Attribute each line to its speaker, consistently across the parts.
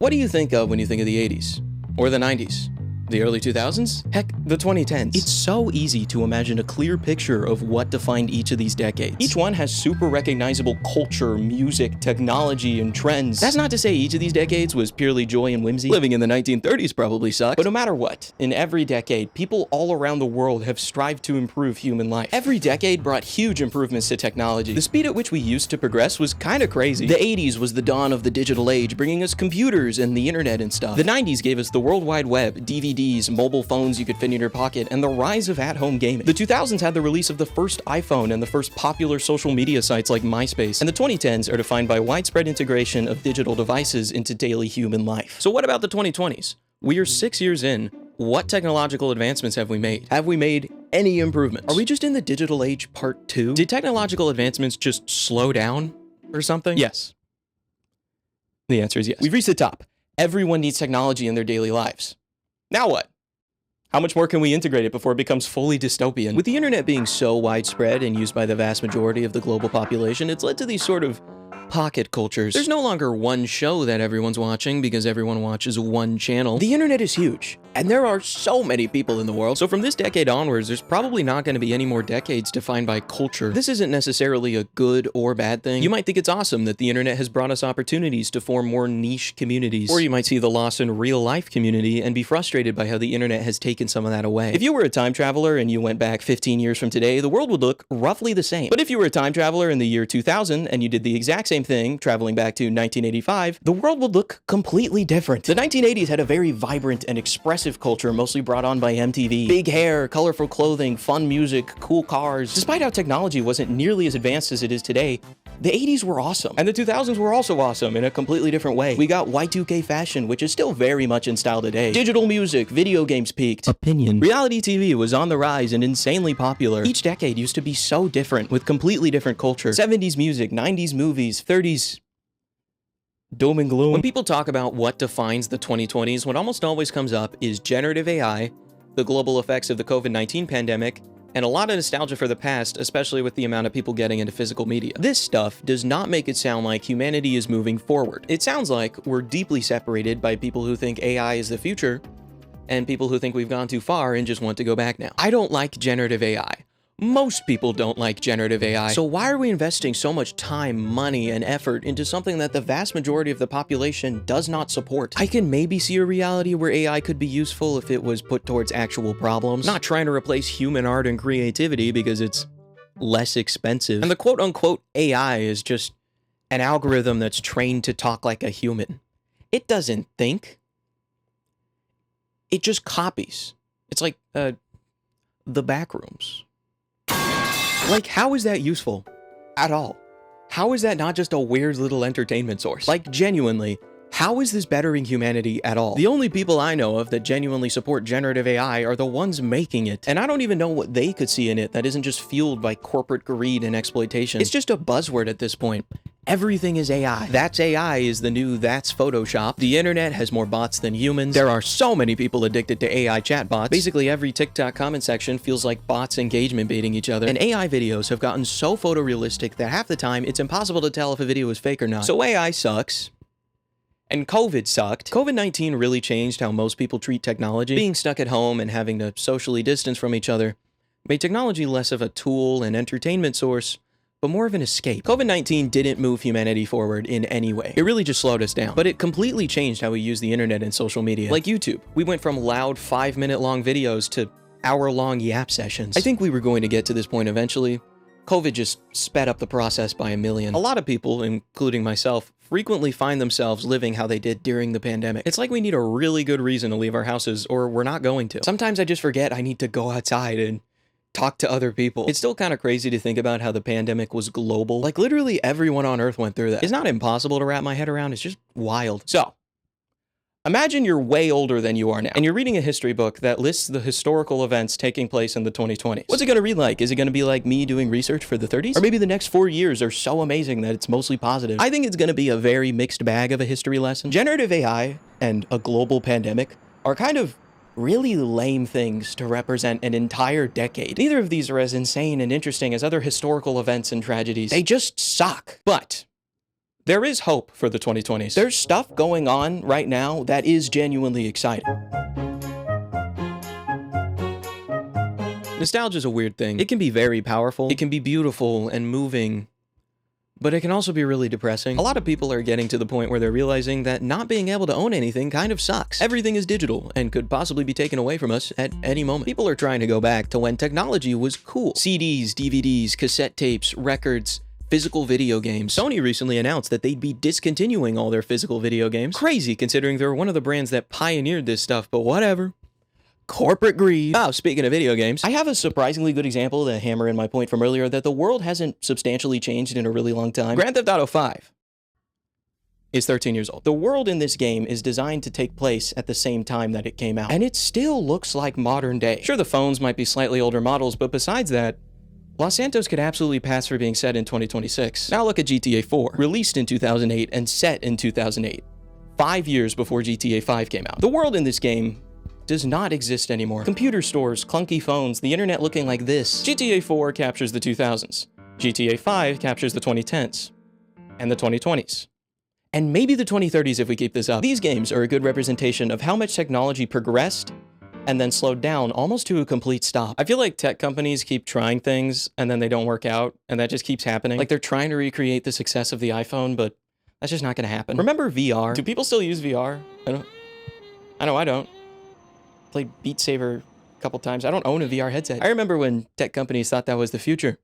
Speaker 1: What do you think of when you think of the 80s? Or the 90s? The early 2000s? Heck, the 2010s. It's so easy to imagine a clear picture of what defined each of these decades. Each one has super recognizable culture, music, technology, and trends. That's not to say each of these decades was purely joy and whimsy. Living in the 1930s probably sucked. But no matter what, in every decade, people all around the world have strived to improve human life. Every decade brought huge improvements to technology. The speed at which we used to progress was kinda crazy. The 80s was the dawn of the digital age, bringing us computers and the internet and stuff. The 90s gave us the World Wide Web, DVDs, mobile phones you could fit in your pocket, and the rise of at-home gaming. The 2000s had the release of the first iPhone and the first popular social media sites like MySpace, and the 2010s are defined by widespread integration of digital devices into daily human life. So what about the 2020s? We are 6 years in. What technological advancements have we made? Have we made any improvements? Are we just in the digital age part 2? Did technological advancements just slow down or something? Yes. The answer is yes. We've reached the top. Everyone needs technology in their daily lives. Now what? How much more can we integrate it before it becomes fully dystopian? With the internet being so widespread and used by the vast majority of the global population, it's led to these sort of pocket cultures. There's no longer one show that everyone's watching because everyone watches one channel. The internet is huge, and there are so many people in the world. So from this decade onwards, there's probably not going to be any more decades defined by culture. This isn't necessarily a good or bad thing. You might think it's awesome that the internet has brought us opportunities to form more niche communities. Or you might see the loss in real life community and be frustrated by how the internet has taken some of that away. If you were a time traveler and you went back 15 years from today, the world would look roughly the same. But if you were a time traveler in the year 2000 and you did the exact same thing, traveling back to 1985, the world would look completely different. The 1980s had a very vibrant and expressive culture, mostly brought on by MTV. Big hair, colorful clothing, fun music, cool cars. Despite how technology wasn't nearly as advanced as it is today, the 80s were awesome. And the 2000s were also awesome in a completely different way. We got Y2K fashion, which is still very much in style today. Digital music, video games peaked. Opinion. Reality TV was on the rise and insanely popular. Each decade used to be so different, with completely different culture. 70s music, 90s movies, 30s doom and gloom. When people talk about what defines the 2020s, what almost always comes up is generative AI, the global effects of the COVID-19 pandemic, and a lot of nostalgia for the past, especially with the amount of people getting into physical media. This stuff does not make it sound like humanity is moving forward. It sounds like we're deeply separated by people who think AI is the future and people who think we've gone too far and just want to go back now. I don't like generative AI. Most people don't like generative AI. So why are we investing so much time, money, and effort into something that the vast majority of the population does not support? I can maybe see a reality where AI could be useful if it was put towards actual problems, not trying to replace human art and creativity because it's less expensive. And the quote-unquote AI is just an algorithm that's trained to talk like a human. It doesn't think. It just copies. It's like, the Backrooms. Like, how is that useful? At all? How is that not just a weird little entertainment source? Like, genuinely, how is this bettering humanity at all? The only people I know of that genuinely support generative AI are the ones making it. And I don't even know what they could see in it that isn't just fueled by corporate greed and exploitation. It's just a buzzword at this point. Everything is AI. That's AI is the new that's Photoshop. The internet has more bots than humans. There are so many people addicted to AI chatbots. Basically every TikTok comment section feels like bots engagement baiting each other. And AI videos have gotten so photorealistic that half the time it's impossible to tell if a video is fake or not. So AI sucks. And COVID sucked. COVID-19 really changed how most people treat technology. Being stuck at home and having to socially distance from each other made technology less of a tool and entertainment source, but more of an escape. COVID-19 didn't move humanity forward in any way. It really just slowed us down. But it completely changed how we use the internet and social media. Like YouTube. We went from loud 5-minute long videos to hour-long yap sessions. I think we were going to get to this point eventually. COVID just sped up the process by a million. A lot of people, including myself, frequently find themselves living how they did during the pandemic. It's like we need a really good reason to leave our houses, or we're not going to. Sometimes I just forget I need to go outside and talk to other people. It's still kind of crazy to think about how the pandemic was global. Like, literally everyone on Earth went through that. It's not impossible to wrap my head around, it's just wild. So, imagine you're way older than you are now, and you're reading a history book that lists the historical events taking place in the 2020s. What's it gonna read like? Is it gonna be like me doing research for the 30s? Or maybe the next 4 years are so amazing that it's mostly positive? I think it's gonna be a very mixed bag of a history lesson. Generative AI and a global pandemic are kind of really lame things to represent an entire decade. Neither of these are as insane and interesting as other historical events and tragedies. They just suck. But There is hope for the 2020s. There's stuff going on right now that is genuinely exciting. Nostalgia is a weird thing. It can be very powerful. It can be beautiful and moving, but it can also be really depressing. A lot of people are getting to the point where they're realizing that not being able to own anything kind of sucks. Everything is digital and could possibly be taken away from us at any moment. People are trying to go back to when technology was cool. CDs, DVDs, cassette tapes, records, physical video games. Sony recently announced that they'd be discontinuing all their physical video games. Crazy, considering they're one of the brands that pioneered this stuff, but whatever. Corporate greed. Oh, speaking of video games, I have a surprisingly good example to hammer in my point from earlier that the world hasn't substantially changed in a really long time. Grand Theft Auto V is 13 years old. The world in this game is designed to take place at the same time that it came out, and it still looks like modern day. Sure, the phones might be slightly older models, but besides that, Los Santos could absolutely pass for being set in 2026. Now look at GTA 4, released in 2008 and set in 2008, 5 years before GTA 5 came out. The world in this game does not exist anymore. Computer stores, clunky phones, the internet looking like this. GTA 4 captures the 2000s. GTA 5 captures the 2010s. And the 2020s. And maybe the 2030s if we keep this up. These games are a good representation of how much technology progressed and then slowed down almost to a complete stop. I feel like tech companies keep trying things and then they don't work out, and that just keeps happening. Like they're trying to recreate the success of the iPhone, but that's just not gonna happen. Remember VR? Do people still use VR? I know I don't. Played Beat Saber a couple times. I don't own a VR headset. I remember when tech companies thought that was the future.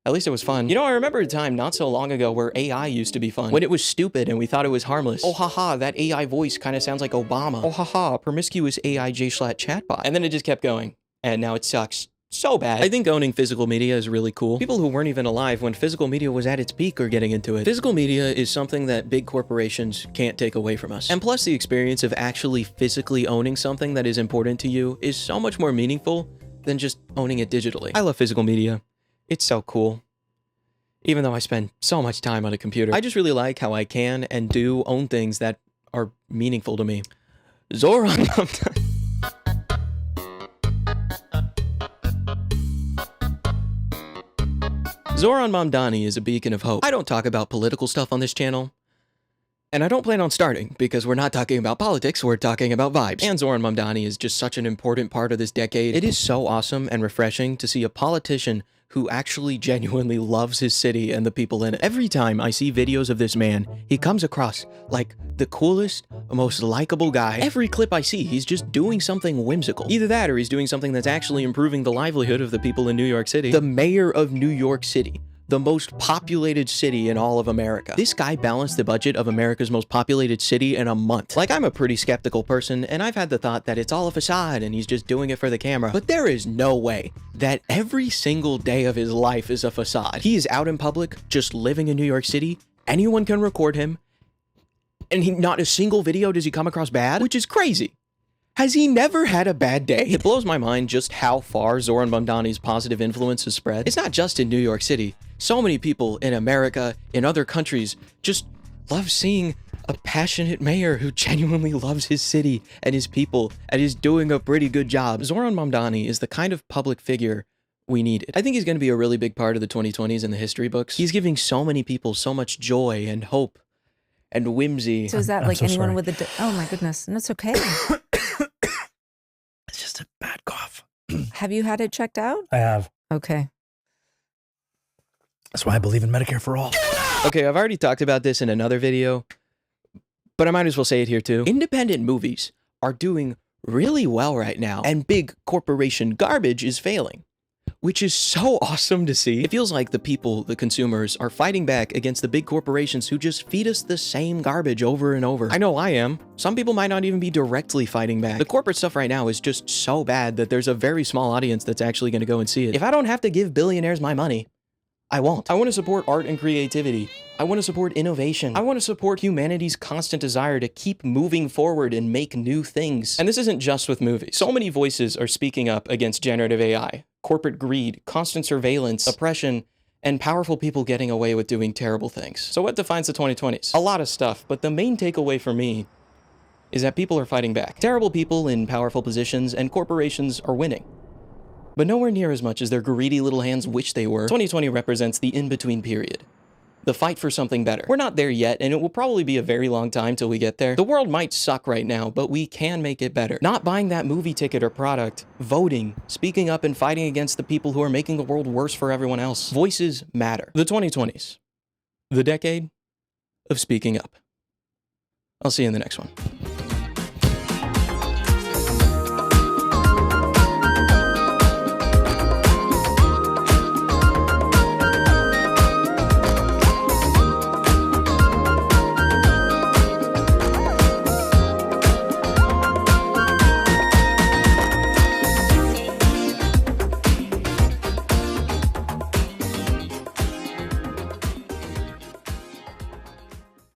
Speaker 1: At least it was fun. You know, I remember a time not so long ago where AI used to be fun. When it was stupid and we thought it was harmless. Oh haha, that AI voice kind of sounds like Obama. Oh haha, promiscuous AI J-Slat chatbot. And then it just kept going. And now it sucks so bad. I think owning physical media is really cool. People who weren't even alive when physical media was at its peak are getting into it. Physical media is something that big corporations can't take away from us. And plus the experience of actually physically owning something that is important to you is so much more meaningful than just owning it digitally. I love physical media. It's so cool. Even though I spend so much time on a computer, I just really like how I can and do own things that are meaningful to me. Zoran. Zoran Mamdani is a beacon of hope. I don't talk about political stuff on this channel, and I don't plan on starting, because we're not talking about politics, we're talking about vibes. And Zoran Mamdani is just such an important part of this decade. It is so awesome and refreshing to see a politician who actually genuinely loves his city and the people in it. Every time I see videos of this man, he comes across like the coolest, most likable guy. Every clip I see, he's just doing something whimsical. Either that or he's doing something that's actually improving the livelihood of the people in New York City. The mayor of New York City, the most populated city in all of America. This guy balanced the budget of America's most populated city in a month. Like, I'm a pretty skeptical person, and I've had the thought that it's all a facade and he's just doing it for the camera. But there is no way that every single day of his life is a facade. He is out in public, just living in New York City. Anyone can record him, and not a single video does he come across bad, which is crazy. Has he never had a bad day? It blows my mind just how far Zoran Mamdani's positive influence has spread. It's not just in New York City. So many people in America, in other countries, just love seeing a passionate mayor who genuinely loves his city and his people and is doing a pretty good job. Zoran Mamdani is the kind of public figure we needed. I think he's going to be a really big part of the 2020s in the history books. He's giving so many people so much joy and hope and whimsy.
Speaker 2: So is that like anyone with a... Oh my goodness. And it's okay.
Speaker 3: It's just a bad cough.
Speaker 2: Have you had it checked out?
Speaker 3: I have.
Speaker 2: Okay.
Speaker 3: That's why I believe in Medicare for all.
Speaker 1: Okay, I've already talked about this in another video, but I might as well say it here too. Independent movies are doing really well right now, and big corporation garbage is failing, which is so awesome to see. It feels like the people, the consumers, are fighting back against the big corporations who just feed us the same garbage over and over. I know I am. Some people might not even be directly fighting back. The corporate stuff right now is just so bad that there's a very small audience that's actually going to go and see it. If I don't have to give billionaires my money, I won't. I want to support art and creativity. I want to support innovation. I want to support humanity's constant desire to keep moving forward and make new things. And this isn't just with movies. So many voices are speaking up against generative AI, corporate greed, constant surveillance, oppression, and powerful people getting away with doing terrible things. So what defines the 2020s? A lot of stuff, but the main takeaway for me is that people are fighting back. Terrible people in powerful positions and corporations are winning, but nowhere near as much as their greedy little hands wish they were. 2020 represents the in-between period. The fight for something better. We're not there yet, and it will probably be a very long time till we get there. The world might suck right now, but we can make it better. Not buying that movie ticket or product, voting, speaking up and fighting against the people who are making the world worse for everyone else. Voices matter. The 2020s. The decade of speaking up. I'll see you in the next one.